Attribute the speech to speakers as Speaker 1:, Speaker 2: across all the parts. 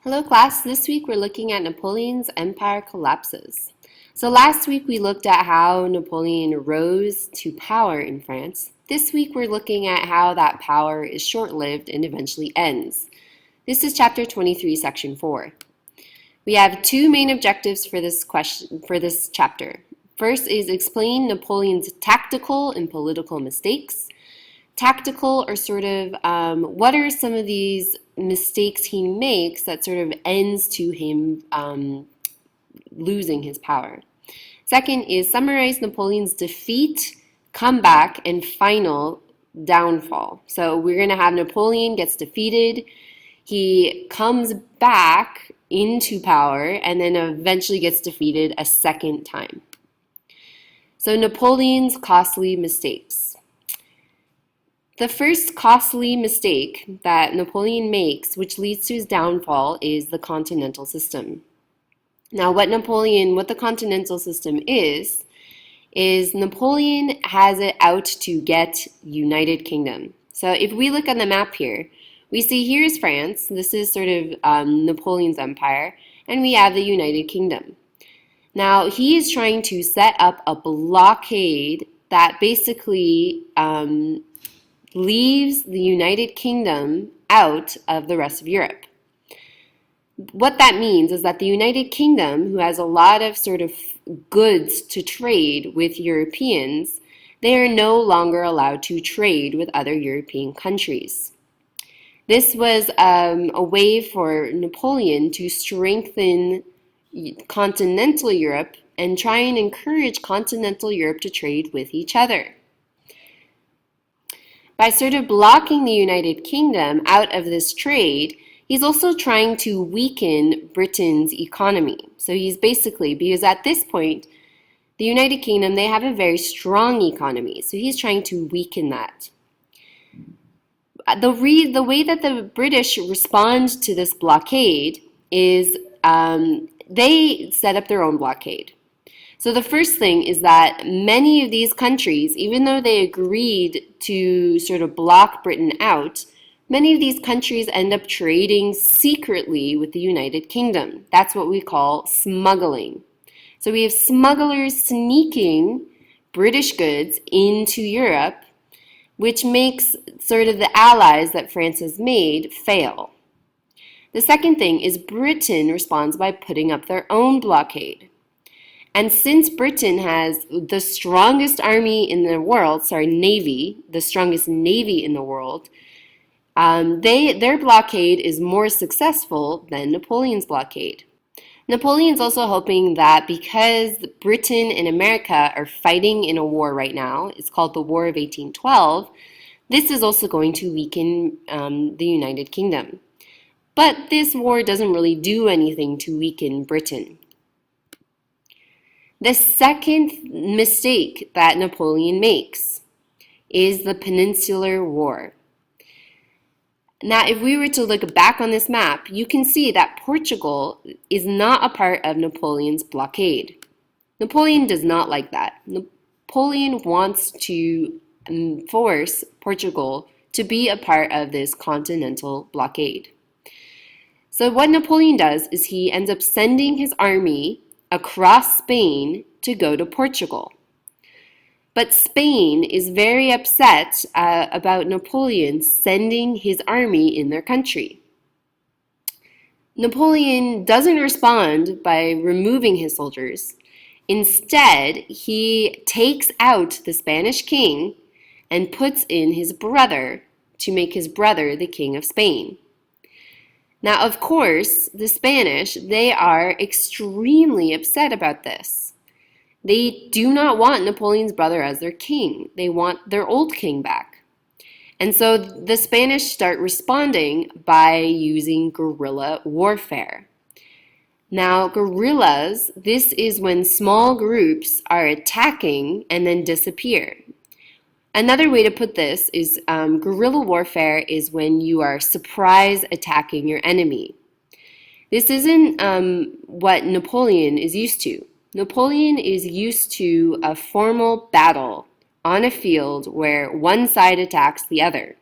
Speaker 1: Hello class, this week we're looking at Napoleon's empire collapses. So last week we looked at how Napoleon rose to power in France. This week we're looking at how that power is short-lived and eventually ends. This is chapter 23, section 4. We have two main objectives for this chapter. First is explain Napoleon's tactical and political mistakes. Tactical are sort of what are some of these mistakes he makes that sort of ends to him losing his power. Second is summarize Napoleon's defeat, comeback, and final downfall. So we're going to have Napoleon gets defeated, he comes back into power, and then eventually gets defeated a second time. So Napoleon's costly mistakes. The first costly mistake that Napoleon makes, which leads to his downfall, is the continental system. Now, what the continental system is Napoleon has it out to get United Kingdom. So if we look on the map here, we see here's France. This is sort of Napoleon's empire, and we have the United Kingdom. Now, he is trying to set up a blockade that basically leaves the United Kingdom out of the rest of Europe. What that means is that the United Kingdom, who has a lot of sort of goods to trade with Europeans, they are no longer allowed to trade with other European countries. This was a way for Napoleon to strengthen continental Europe and try and encourage continental Europe to trade with each other. By sort of blocking the United Kingdom out of this trade, he's also trying to weaken Britain's economy. So he's basically, because at this point, the United Kingdom, they have a very strong economy. So he's trying to weaken that. The way that the British respond to this blockade is they set up their own blockade. So the first thing is that many of these countries, even though they agreed to sort of block Britain out, many of these countries end up trading secretly with the United Kingdom. That's what we call smuggling. So we have smugglers sneaking British goods into Europe, which makes sort of the allies that France has made fail. The second thing is Britain responds by putting up their own blockade. And since Britain has the strongest army in the world, navy, the strongest navy in the world, their blockade is more successful than Napoleon's blockade. Napoleon's also hoping that because Britain and America are fighting in a war right now, it's called the War of 1812, this is also going to weaken the United Kingdom. But this war doesn't really do anything to weaken Britain. The second mistake that Napoleon makes is the Peninsular War. Now, if we were to look back on this map, you can see that Portugal is not a part of Napoleon's blockade. Napoleon does not like that. Napoleon wants to force Portugal to be a part of this continental blockade. So what Napoleon does is he ends up sending his army across Spain to go to Portugal. But Spain is very upset about Napoleon sending his army in their country. Napoleon doesn't respond by removing his soldiers. Instead, he takes out the Spanish king and puts in his brother to make his brother the king of Spain. Now, of course, the Spanish, they are extremely upset about this. They do not want Napoleon's brother as their king. They want their old king back. And so the Spanish start responding by using guerrilla warfare. Now, guerrillas, this is when small groups are attacking and then disappear. Another way to put this is guerrilla warfare is when you are surprise attacking your enemy. This isn't what Napoleon is used to. Napoleon is used to a formal battle on a field where one side attacks the other.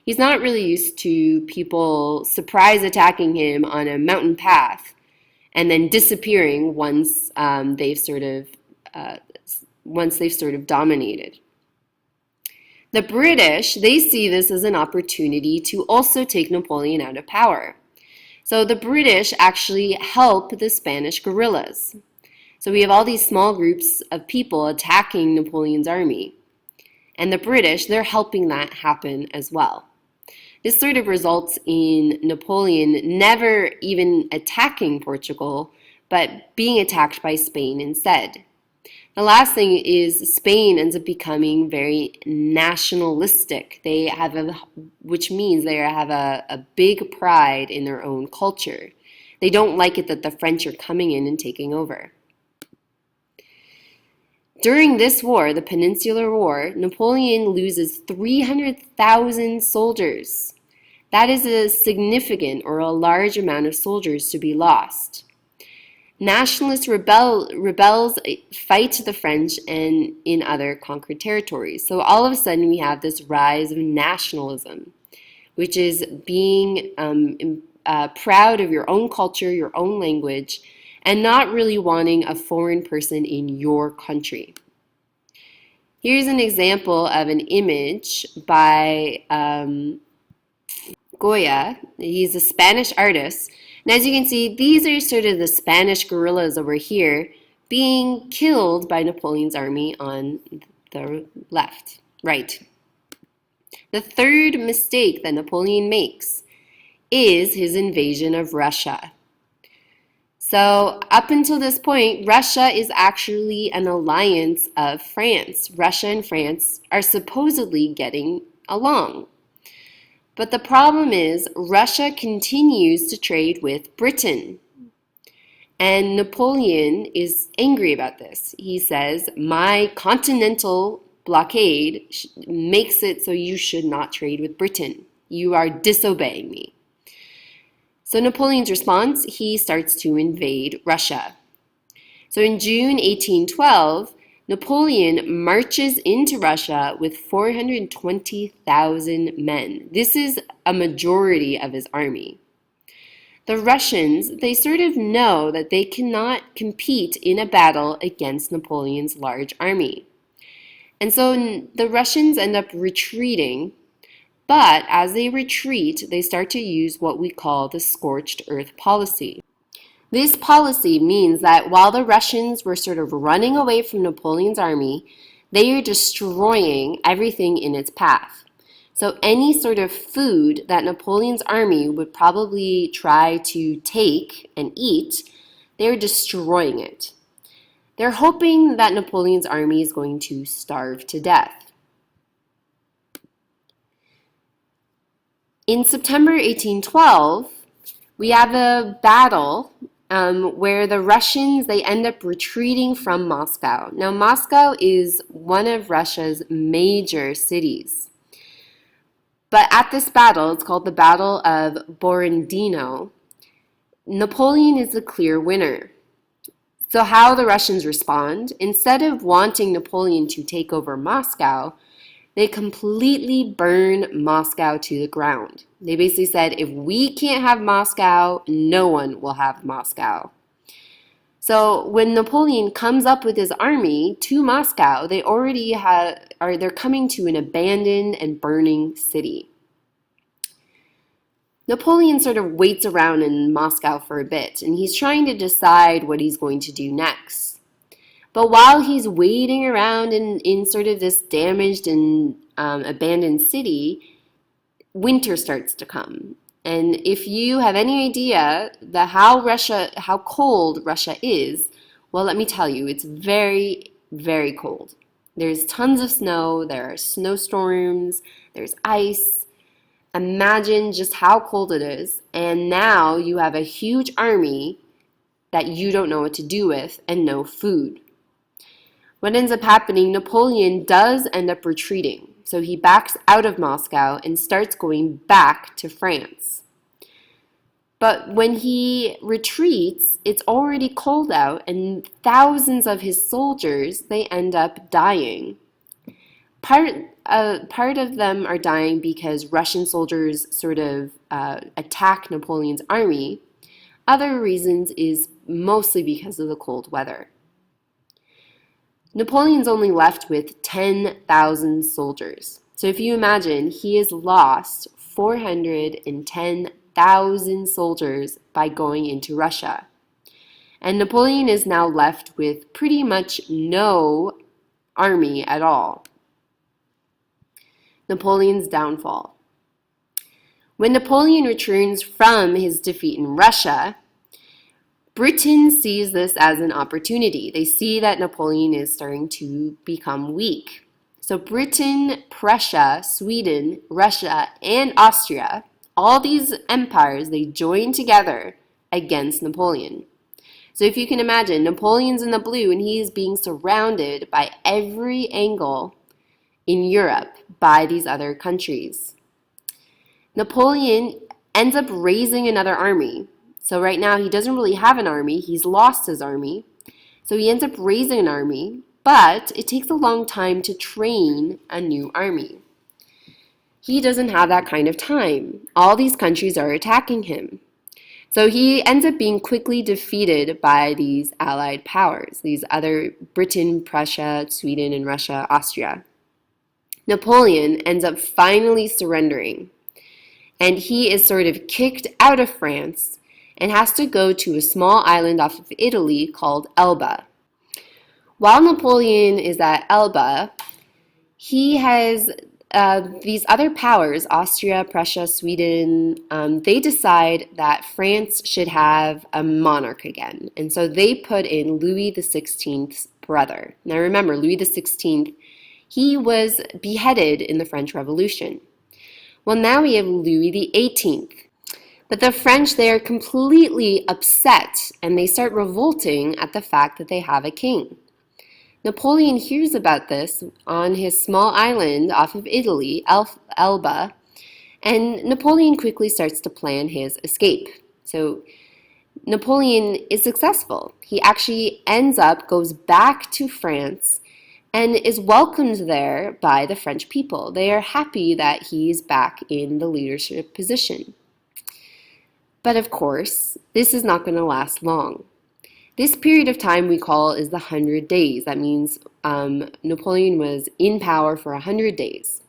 Speaker 1: He's not really used to people surprise attacking him on a mountain path and then disappearing uh, once they've sort of dominated. The British, they see this as an opportunity to also take Napoleon out of power. So the British actually help the Spanish guerrillas. So we have all these small groups of people attacking Napoleon's army. And the British, they're helping that happen as well. This sort of results in Napoleon never even attacking Portugal, but being attacked by Spain instead. The last thing is Spain ends up becoming very nationalistic. Which means they have a big pride in their own culture. They don't like it that the French are coming in and taking over. During this war, the Peninsular War, Napoleon loses 300,000 soldiers. That is a significant or a large amount of soldiers to be lost. Nationalist rebels fight the French and in other conquered territories. So all of a sudden we have this rise of nationalism, which is being proud of your own culture, your own language, and not really wanting a foreign person in your country. Here's an example of an image by Goya. He's a Spanish artist. And as you can see, these are sort of the Spanish guerrillas over here being killed by Napoleon's army on the right. The third mistake that Napoleon makes is his invasion of Russia. So up until this point, Russia is actually an alliance of France. Russia and France are supposedly getting along. But the problem is Russia continues to trade with Britain. And Napoleon is angry about this. He says, my continental blockade makes it so you should not trade with Britain. You are disobeying me. So Napoleon's response, he starts to invade Russia. So in June 1812, Napoleon marches into Russia with 420,000 men. This is a majority of his army. The Russians, they sort of know that they cannot compete in a battle against Napoleon's large army. And so the Russians end up retreating, but as they retreat, they start to use what we call the scorched earth policy. This policy means that while the Russians were sort of running away from Napoleon's army, they are destroying everything in its path. So any sort of food that Napoleon's army would probably try to take and eat, they're destroying it. They're hoping that Napoleon's army is going to starve to death. In September 1812, we have a battle where the Russians, they end up retreating from Moscow. Now, Moscow is one of Russia's major cities. But at this battle, it's called the Battle of Borodino, Napoleon is the clear winner. So how the Russians respond, instead of wanting Napoleon to take over Moscow, they completely burn Moscow to the ground. They basically said, if we can't have Moscow, no one will have Moscow. So when Napoleon comes up with his army to Moscow, they're coming to an abandoned and burning city. Napoleon sort of waits around in Moscow for a bit, and he's trying to decide what he's going to do next. But while he's waiting around in sort of this damaged and abandoned city, winter starts to come. And if you have any idea how cold Russia is, well, let me tell you, it's very, very cold. There's tons of snow, there are snowstorms, there's ice. Imagine just how cold it is. And now you have a huge army that you don't know what to do with and no food. What ends up happening, Napoleon does end up retreating. So he backs out of Moscow and starts going back to France. But when he retreats, it's already cold out and thousands of his soldiers, they end up dying. part of them are dying because Russian soldiers sort of attack Napoleon's army. Other reasons is mostly because of the cold weather. Napoleon's only left with 10,000 soldiers. So if you imagine, he has lost 410,000 soldiers by going into Russia. And Napoleon is now left with pretty much no army at all. Napoleon's downfall. When Napoleon returns from his defeat in Russia, Britain sees this as an opportunity. They see that Napoleon is starting to become weak. So Britain, Prussia, Sweden, Russia, and Austria, all these empires, they join together against Napoleon. So if you can imagine, Napoleon's in the blue and he is being surrounded by every angle in Europe by these other countries. Napoleon ends up raising another army. So right now he doesn't really have an army. He's lost his army. So he ends up raising an army, but it takes a long time to train a new army. He doesn't have that kind of time. All these countries are attacking him. So he ends up being quickly defeated by these allied powers, these other Britain, Prussia, Sweden, and Russia, Austria. Napoleon ends up finally surrendering, and he is sort of kicked out of France and has to go to a small island off of Italy called Elba. While Napoleon is at Elba, he has these other powers, Austria, Prussia, Sweden, they decide that France should have a monarch again. And so they put in Louis XVI's brother. Now remember, Louis XVI, he was beheaded in the French Revolution. Well, now we have Louis XVIII. But the French, they are completely upset and they start revolting at the fact that they have a king. Napoleon hears about this on his small island off of Italy, Elba, and Napoleon quickly starts to plan his escape. So Napoleon is successful. He actually goes back to France and is welcomed there by the French people. They are happy that he's back in the leadership position. But of course, this is not going to last long. This period of time we call is the 100 days. That means Napoleon was in power for 100 days.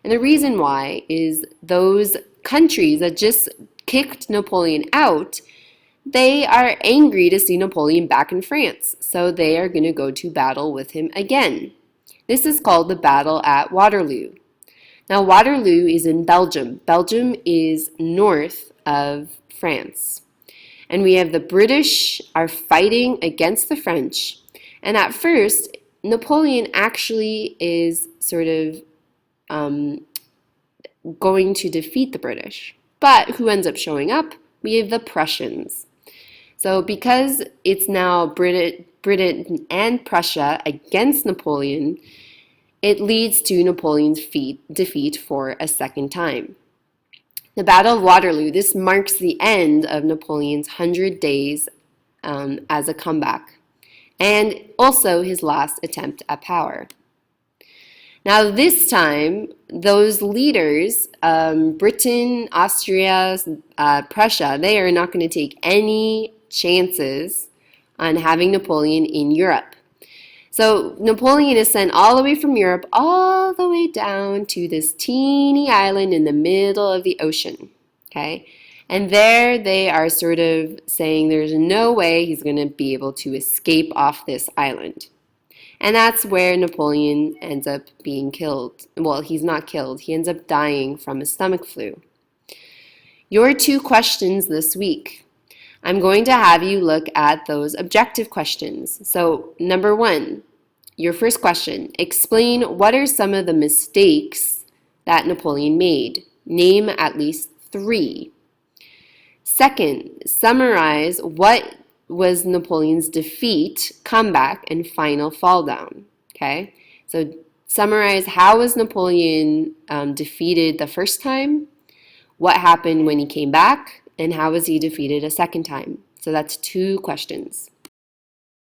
Speaker 1: And the reason why is those countries that just kicked Napoleon out, they are angry to see Napoleon back in France. So they are going to go to battle with him again. This is called the Battle at Waterloo. Now Waterloo is in Belgium. Belgium is north of France. And we have the British are fighting against the French. And at first, Napoleon actually is sort of going to defeat the British. But who ends up showing up? We have the Prussians. So because it's now Britain and Prussia against Napoleon, it leads to Napoleon's defeat for a second time. The Battle of Waterloo, this marks the end of Napoleon's 100 days as a comeback, and also his last attempt at power. Now this time, those leaders, Britain, Austria, Prussia, they are not going to take any chances on having Napoleon in Europe. So Napoleon is sent all the way from Europe, all the way down to this teeny island in the middle of the ocean, okay? And there they are sort of saying there's no way he's going to be able to escape off this island. And that's where Napoleon ends up being killed. Well, he's not killed. He ends up dying from a stomach flu. Your 2 questions this week. I'm going to have you look at those objective questions. So, number 1, your first question, explain what are some of the mistakes that Napoleon made. Name at least 3. Second, summarize what was Napoleon's defeat, comeback, and final fall down. Okay, so summarize how was Napoleon defeated the first time, what happened when he came back, and how was he defeated a second time. So that's 2 questions.